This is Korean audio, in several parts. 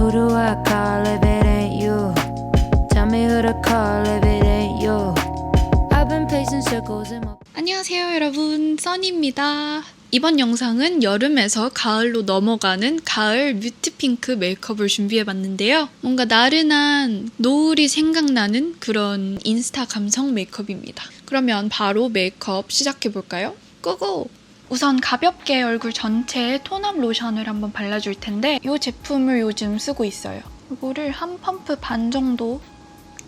Who do I call if it ain't you? Tell me who to call if it ain't you. I've been pacing circles in my... 안녕하세요 여러분, 써니입니다. 이번 영상은 여름에서 가을로 넘어가는 가을 뮤트 핑크 메이크업을 준비해봤는데요. 뭔가 나른한 노을이 생각나는 그런 인스타 감성 메이크업입니다. 그러면 바로 메이크업 시작해볼까요? 고고! 우선 가볍게 얼굴 전체에 톤업 로션을 한번 발라줄 텐데 이 제품을 요즘 쓰고 있어요. 이거를 한 펌프 반 정도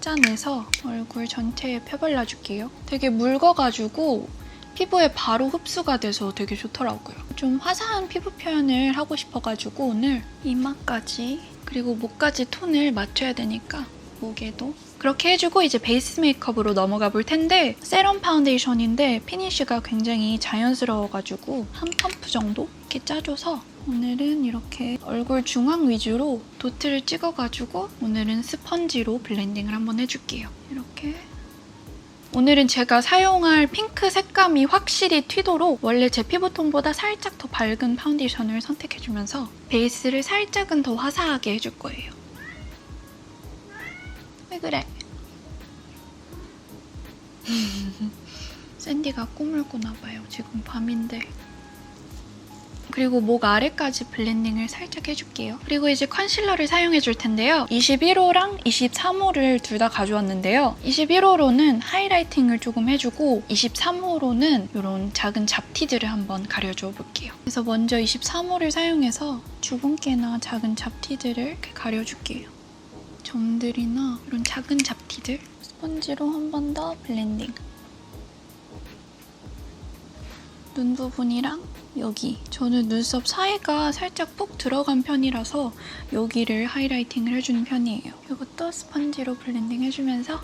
짜내서 얼굴 전체에 펴발라줄게요. 되게 묽어가지고 피부에 바로 흡수가 돼서 되게 좋더라고요. 좀 화사한 피부 표현을 하고 싶어가지고 오늘 이마까지 그리고 목까지 톤을 맞춰야 되니까 목에도 그렇게 해주고 이제 베이스 메이크업으로 넘어가 볼 텐데 세럼 파운데이션인데 피니쉬가 굉장히 자연스러워가지고 한 펌프 정도 이렇게 짜줘서 오늘은 이렇게 얼굴 중앙 위주로 도트를 찍어가지고 오늘은 스펀지로 블렌딩을 한번 해줄게요. 이렇게 오늘은 제가 사용할 핑크 색감이 확실히 튀도록 원래 제 피부톤보다 살짝 더 밝은 파운데이션을 선택해주면서 베이스를 살짝은 더 화사하게 해줄 거예요. 왜 그래? 샌디가 꿈을 꾸나봐요. 지금 밤인데. 그리고 목 아래까지 블렌딩을 살짝 해줄게요. 그리고 이제 컨실러를 사용해줄 텐데요. 21호랑 23호를 둘 다 가져왔는데요. 21호로는 하이라이팅을 조금 해주고 23호로는 이런 작은 잡티들을 한번 가려줘 볼게요. 그래서 먼저 23호를 사용해서 주근깨나 작은 잡티들을 이렇게 가려줄게요. 점들이나 이런 작은 잡티들 스펀지로 한 번 더 블렌딩. 눈 부분이랑 여기 저는 눈썹 사이가 살짝 푹 들어간 편이라서 여기를 하이라이팅을 해주는 편이에요. 이것도 스펀지로 블렌딩 해주면서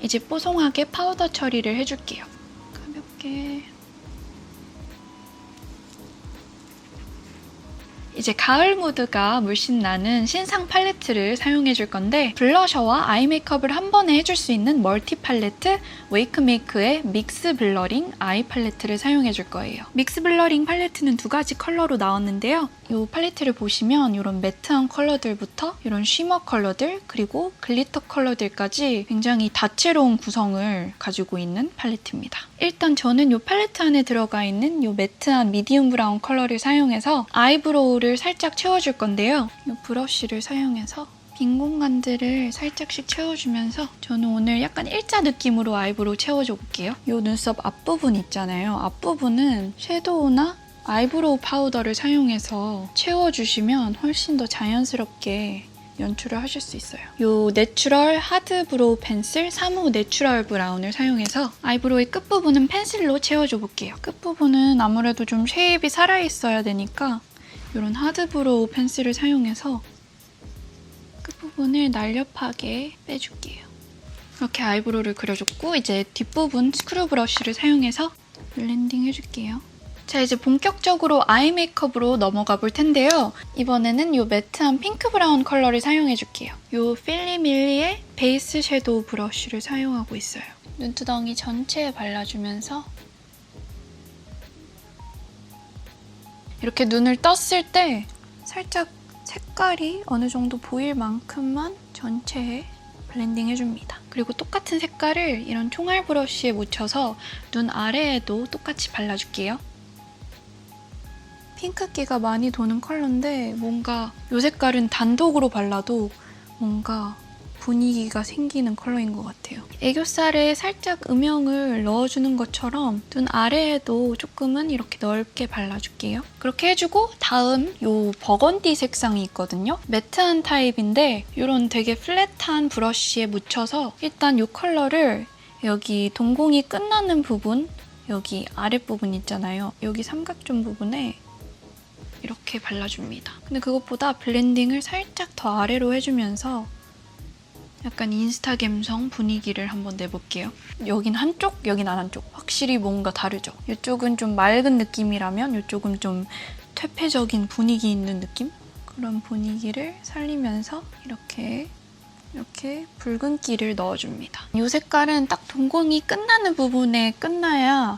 이제 뽀송하게 파우더 처리를 해줄게요. 가볍게. 이제 가을 무드가 물씬 나는 신상 팔레트를 사용해줄 건데 블러셔와 아이 메이크업을 한 번에 해줄 수 있는 멀티 팔레트 웨이크메이크의 믹스 블러링 아이 팔레트를 사용해줄 거예요. 믹스 블러링 팔레트는 두 가지 컬러로 나왔는데요. 이 팔레트를 보시면 이런 매트한 컬러들부터 이런 쉬머 컬러들 그리고 글리터 컬러들까지 굉장히 다채로운 구성을 가지고 있는 팔레트입니다. 일단 저는 이 팔레트 안에 들어가 있는 이 매트한 미디움 브라운 컬러를 사용해서 아이브로우를 살짝 채워줄 건데요. 이 브러쉬를 사용해서 빈 공간들을 살짝씩 채워주면서 저는 오늘 약간 일자 느낌으로 아이브로우 채워줘 볼게요. 이 눈썹 앞부분 있잖아요. 앞부분은 섀도우나 아이브로우 파우더를 사용해서 채워주시면 훨씬 더 자연스럽게 연출을 하실 수 있어요. 이 내추럴 하드 브로우 펜슬 3호 내추럴 브라운을 사용해서 아이브로우의 끝부분은 펜슬로 채워줘 볼게요. 끝부분은 아무래도 좀 쉐입이 살아있어야 되니까 이런 하드 브로우 펜슬을 사용해서 끝부분을 날렵하게 빼줄게요. 이렇게 아이브로우를 그려줬고 이제 뒷부분 스크류 브러쉬를 사용해서 블렌딩 해줄게요. 자, 이제 본격적으로 아이 메이크업으로 넘어가 볼 텐데요. 이번에는 이 매트한 핑크 브라운 컬러를 사용해줄게요. 이 필리밀리의 베이스 섀도우 브러쉬를 사용하고 있어요. 눈두덩이 전체에 발라주면서 이렇게 눈을 떴을 때 살짝 색깔이 어느 정도 보일 만큼만 전체에 블렌딩 해줍니다. 그리고 똑같은 색깔을 이런 총알 브러쉬에 묻혀서 눈 아래에도 똑같이 발라줄게요. 핑크기가 많이 도는 컬러인데 뭔가 이 색깔은 단독으로 발라도 뭔가 분위기가 생기는 컬러인 것 같아요. 애교살에 살짝 음영을 넣어주는 것처럼 눈 아래에도 조금은 이렇게 넓게 발라줄게요. 그렇게 해주고 다음 이 버건디 색상이 있거든요. 매트한 타입인데 이런 되게 플랫한 브러쉬에 묻혀서 일단 이 컬러를 여기 동공이 끝나는 부분 여기 아랫부분 있잖아요. 여기 삼각존 부분에 이렇게 발라줍니다. 근데 그것보다 블렌딩을 살짝 더 아래로 해주면서 약간 인스타 감성 분위기를 한번 내볼게요. 여긴 한쪽, 여긴 안 한쪽. 확실히 뭔가 다르죠? 이쪽은 좀 맑은 느낌이라면 이쪽은 좀 퇴폐적인 분위기 있는 느낌? 그런 분위기를 살리면서 이렇게 붉은기를 넣어줍니다. 이 색깔은 딱 동공이 끝나는 부분에 끝나야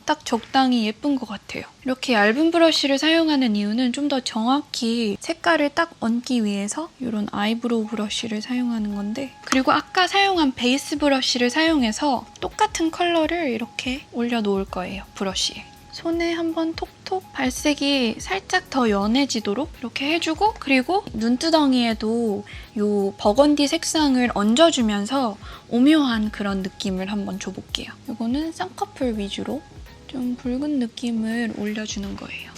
딱 적당히 예쁜 것 같아요. 이렇게 얇은 브러쉬를 사용하는 이유는 좀 더 정확히 색깔을 딱 얹기 위해서 이런 아이브로우 브러쉬를 사용하는 건데, 그리고 아까 사용한 베이스 브러쉬를 사용해서 똑같은 컬러를 이렇게 올려놓을 거예요, 브러쉬에. 손에 한번 톡톡 발색이 살짝 더 연해지도록 이렇게 해주고, 그리고 눈두덩이에도 이 버건디 색상을 얹어주면서 오묘한 그런 느낌을 한번 줘볼게요. 이거는 쌍꺼풀 위주로 좀 붉은 느낌을 올려주는 거예요.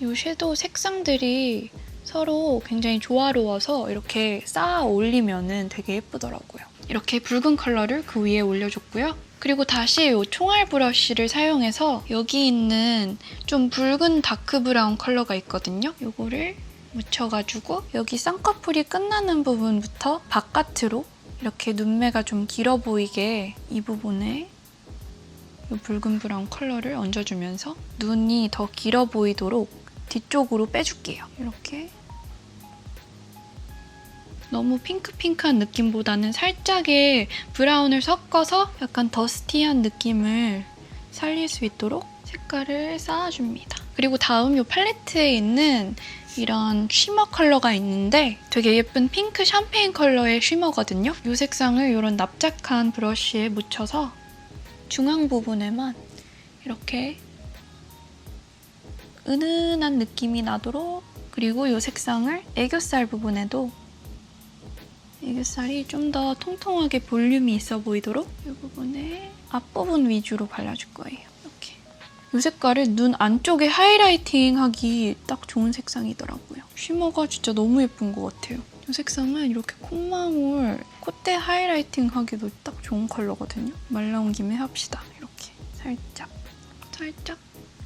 이 섀도우 색상들이 서로 굉장히 조화로워서 이렇게 쌓아 올리면 되게 예쁘더라고요. 이렇게 붉은 컬러를 그 위에 올려줬고요. 그리고 다시 이 총알 브러쉬를 사용해서 여기 있는 좀 붉은 다크 브라운 컬러가 있거든요. 이거를 묻혀가지고 여기 쌍꺼풀이 끝나는 부분부터 바깥으로 이렇게 눈매가 좀 길어 보이게 이 부분에 이 붉은 브라운 컬러를 얹어주면서 눈이 더 길어 보이도록 뒤쪽으로 빼줄게요. 이렇게. 너무 핑크핑크한 느낌보다는 살짝의 브라운을 섞어서 약간 더스티한 느낌을 살릴 수 있도록 색깔을 쌓아줍니다. 그리고 다음 이 팔레트에 있는 이런 쉬머 컬러가 있는데 되게 예쁜 핑크 샴페인 컬러의 쉬머거든요. 이 색상을 이런 납작한 브러쉬에 묻혀서 중앙 부분에만 이렇게 은은한 느낌이 나도록, 그리고 이 색상을 애교살 부분에도 애교살이 좀 더 통통하게 볼륨이 있어 보이도록 이 부분에 앞부분 위주로 발라줄 거예요. 이렇게. 이 색깔을 눈 안쪽에 하이라이팅하기 딱 좋은 색상이더라고요. 쉬머가 진짜 너무 예쁜 것 같아요. 이 색상은 이렇게 콧망울, 콧대 하이라이팅하기도 딱 좋은 컬러거든요. 말 나온 김에 합시다. 이렇게 살짝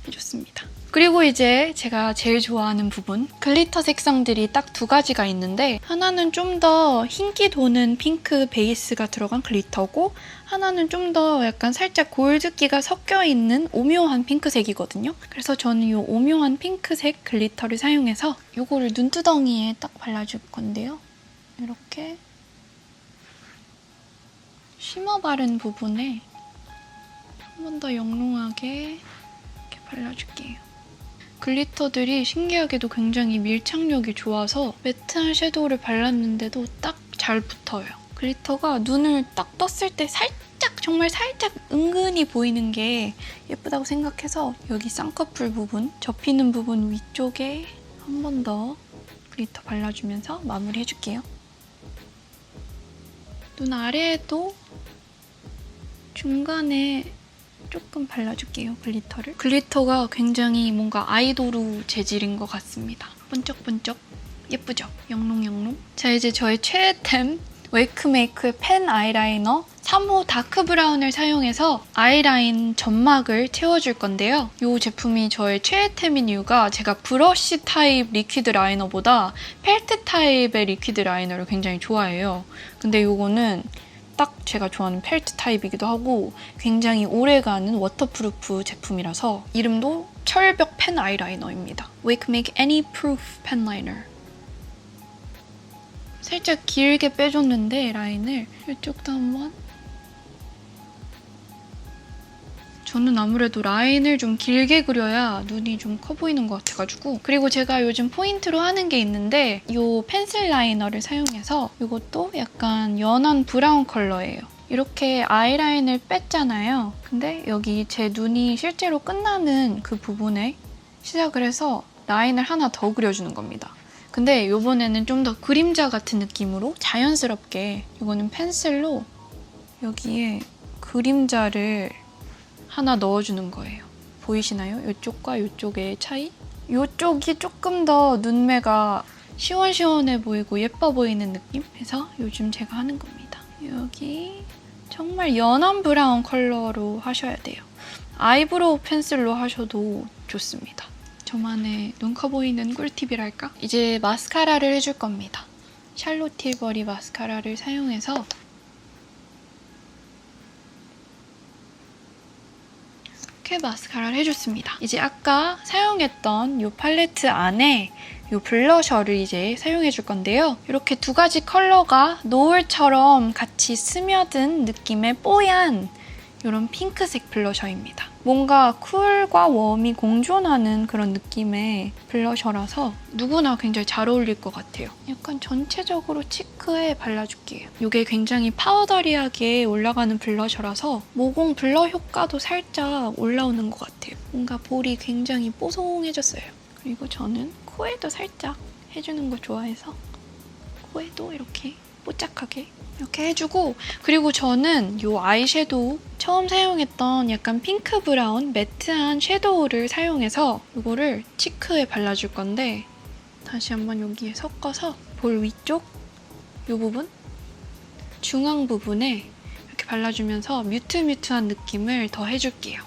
해줬습니다. 그리고 이제 제가 제일 좋아하는 부분, 글리터 색상들이 딱 두 가지가 있는데 하나는 좀 더 흰기 도는 핑크 베이스가 들어간 글리터고, 하나는 좀 더 약간 살짝 골드기가 섞여있는 오묘한 핑크색이거든요. 그래서 저는 이 오묘한 핑크색 글리터를 사용해서 이거를 눈두덩이에 딱 발라줄 건데요. 이렇게 쉬머 바른 부분에 한 번 더 영롱하게 이렇게 발라줄게요. 글리터들이 신기하게도 굉장히 밀착력이 좋아서 매트한 섀도우를 발랐는데도 딱 잘 붙어요. 글리터가 눈을 딱 떴을 때 살짝, 정말 살짝 은근히 보이는 게 예쁘다고 생각해서 여기 쌍꺼풀 부분, 접히는 부분 위쪽에 한 번 더 글리터 발라주면서 마무리해줄게요. 눈 아래에도 중간에 조금 발라줄게요, 글리터를. 글리터가 굉장히 뭔가 아이도루 재질인 것 같습니다. 번쩍번쩍 예쁘죠? 영롱영롱. 자, 이제 저의 최애템 웨이크메이크의 펜 아이라이너 3호 다크 브라운을 사용해서 아이라인 점막을 채워줄 건데요. 이 제품이 저의 최애템인 이유가 제가 브러쉬 타입 리퀴드 라이너보다 펠트 타입의 리퀴드 라이너를 굉장히 좋아해요. 근데 이거는 딱 제가 좋아하는 펠트 타입이기도 하고 굉장히 오래가는 워터프루프 제품이라서 이름도 철벽 펜 아이라이너입니다. Wake Make Any Proof Pen Liner. 살짝 길게 빼줬는데 라인을 이쪽도 한번. 저는 아무래도 라인을 좀 길게 그려야 눈이 좀 커 보이는 것 같아가지고. 그리고 제가 요즘 포인트로 하는 게 있는데 이 펜슬 라이너를 사용해서 이것도 약간 연한 브라운 컬러예요. 이렇게 아이라인을 뺐잖아요. 근데 여기 제 눈이 실제로 끝나는 그 부분에 시작을 해서 라인을 하나 더 그려주는 겁니다. 근데 이번에는 좀 더 그림자 같은 느낌으로 자연스럽게 이거는 펜슬로 여기에 그림자를 하나 넣어주는 거예요. 보이시나요? 이쪽과 이쪽의 차이? 이쪽이 조금 더 눈매가 시원시원해 보이고 예뻐 보이는 느낌? 그래서 요즘 제가 하는 겁니다. 여기 정말 연한 브라운 컬러로 하셔야 돼요. 아이브로우 펜슬로 하셔도 좋습니다. 저만의 눈 커 보이는 꿀팁이랄까? 이제 마스카라를 해줄 겁니다. 샬롯 틸버리 마스카라를 사용해서 이렇게 마스카라를 해줬습니다. 이제 아까 사용했던 이 팔레트 안에 이 블러셔를 이제 사용해줄 건데요. 이렇게 두 가지 컬러가 노을처럼 같이 스며든 느낌의 뽀얀 이런 핑크색 블러셔입니다. 뭔가 쿨과 웜이 공존하는 그런 느낌의 블러셔라서 누구나 굉장히 잘 어울릴 것 같아요. 약간 전체적으로 치크에 발라줄게요. 이게 굉장히 파우더리하게 올라가는 블러셔라서 모공 블러 효과도 살짝 올라오는 것 같아요. 뭔가 볼이 굉장히 뽀송해졌어요. 그리고 저는 코에도 살짝 해주는 거 좋아해서 코에도 이렇게 뽀짝하게 이렇게 해주고, 그리고 저는 이 아이섀도우 처음 사용했던 약간 핑크 브라운 매트한 섀도우를 사용해서 이거를 치크에 발라줄 건데, 다시 한번 여기에 섞어서 볼 위쪽 이 부분, 중앙 부분에 이렇게 발라주면서 뮤트한 느낌을 더 해줄게요.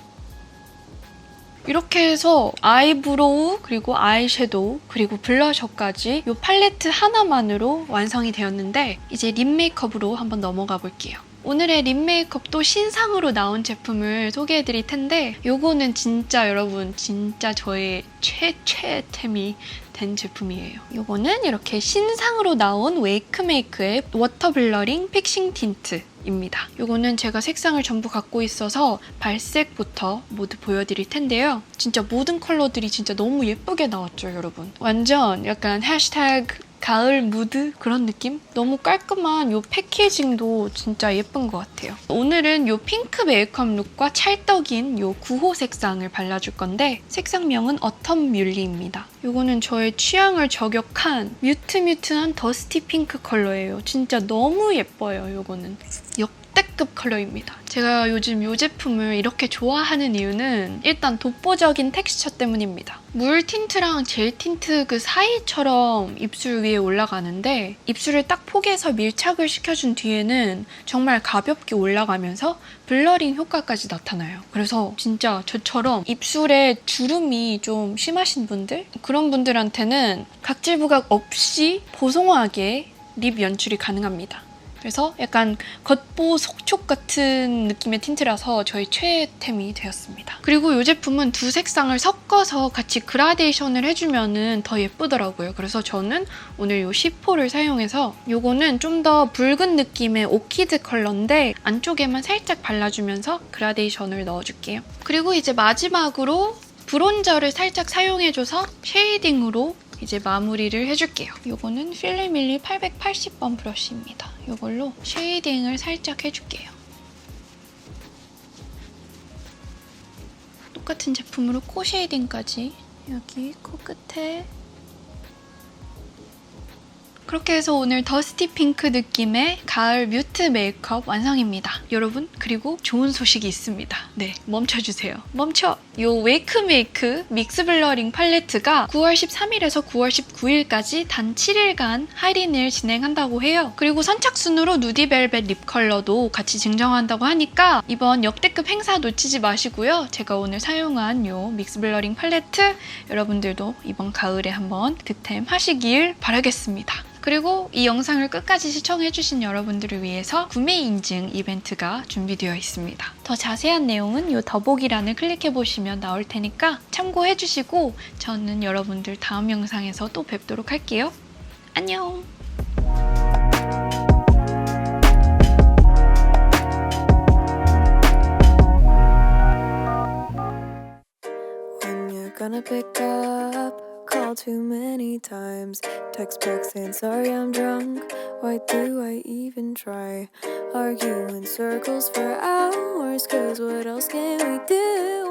이렇게 해서 아이브로우, 그리고 아이섀도우, 그리고 블러셔까지 이 팔레트 하나만으로 완성이 되었는데, 이제 립 메이크업으로 한번 넘어가 볼게요. 오늘의 립 메이크업도 신상으로 나온 제품을 소개해드릴 텐데, 요거는 진짜 여러분 진짜 저의 최애템이 된 제품이에요. 요거는 이렇게 신상으로 나온 웨이크메이크의 워터 블러링 픽싱 틴트입니다. 요거는 제가 색상을 전부 갖고 있어서 발색부터 모두 보여드릴 텐데요. 진짜 모든 컬러들이 진짜 너무 예쁘게 나왔죠, 여러분. 완전 약간 해시태그 가을 무드 그런 느낌? 너무 깔끔한 이 패키징도 진짜 예쁜 것 같아요. 오늘은 이 핑크 메이크업 룩과 찰떡인 이 9호 색상을 발라줄 건데, 색상명은 어텀 뮬리입니다. 이거는 저의 취향을 저격한 뮤트한 더스티 핑크 컬러예요. 진짜 너무 예뻐요, 이거는. 역대급 컬러입니다. 제가 요즘 이 제품을 이렇게 좋아하는 이유는 일단 독보적인 텍스처 때문입니다. 물 틴트랑 젤 틴트 그 사이처럼 입술 위에 올라가는데, 입술을 딱 포개서 밀착을 시켜준 뒤에는 정말 가볍게 올라가면서 블러링 효과까지 나타나요. 그래서 진짜 저처럼 입술에 주름이 좀 심하신 분들? 그런 분들한테는 각질 부각 없이 보송하게 립 연출이 가능합니다. 그래서 약간 겉보 속촉 같은 느낌의 틴트라서 저의 최애템이 되었습니다. 그리고 이 제품은 두 색상을 섞어서 같이 그라데이션을 해주면 더 예쁘더라고요. 그래서 저는 오늘 이 10호를 사용해서, 이거는 좀 더 붉은 느낌의 오키드 컬러인데 안쪽에만 살짝 발라주면서 그라데이션을 넣어줄게요. 그리고 이제 마지막으로 브론저를 살짝 사용해줘서 쉐이딩으로 이제 마무리를 해줄게요. 이거는 필리밀리 880번 브러쉬입니다. 이걸로 쉐이딩을 살짝 해줄게요. 똑같은 제품으로 코 쉐이딩까지 여기 코끝에. 그렇게 해서 오늘 더스티 핑크 느낌의 가을 뮤트 메이크업 완성입니다. 여러분, 그리고 좋은 소식이 있습니다. 네, 멈춰주세요. 멈춰! 요 웨이크메이크 믹스 블러링 팔레트가 9월 13일에서 9월 19일까지 단 7일간 할인을 진행한다고 해요. 그리고 선착순으로 누디벨벳 립 컬러도 같이 증정한다고 하니까 이번 역대급 행사 놓치지 마시고요. 제가 오늘 사용한 요 믹스 블러링 팔레트 여러분들도 이번 가을에 한번 득템하시길 바라겠습니다. 그리고 이 영상을 끝까지 시청해주신 여러분들을 위해서 구매 인증 이벤트가 준비되어 있습니다. 더 자세한 내용은 이 더보기란을 클릭해보시면 나올 테니까 참고해주시고, 저는 여러분들 다음 영상에서 또 뵙도록 할게요. 안녕! When you're gonna pick up, call too many times, text back saying sorry I'm drunk, why do I even try, argue in circles for hours, cause what else can we do?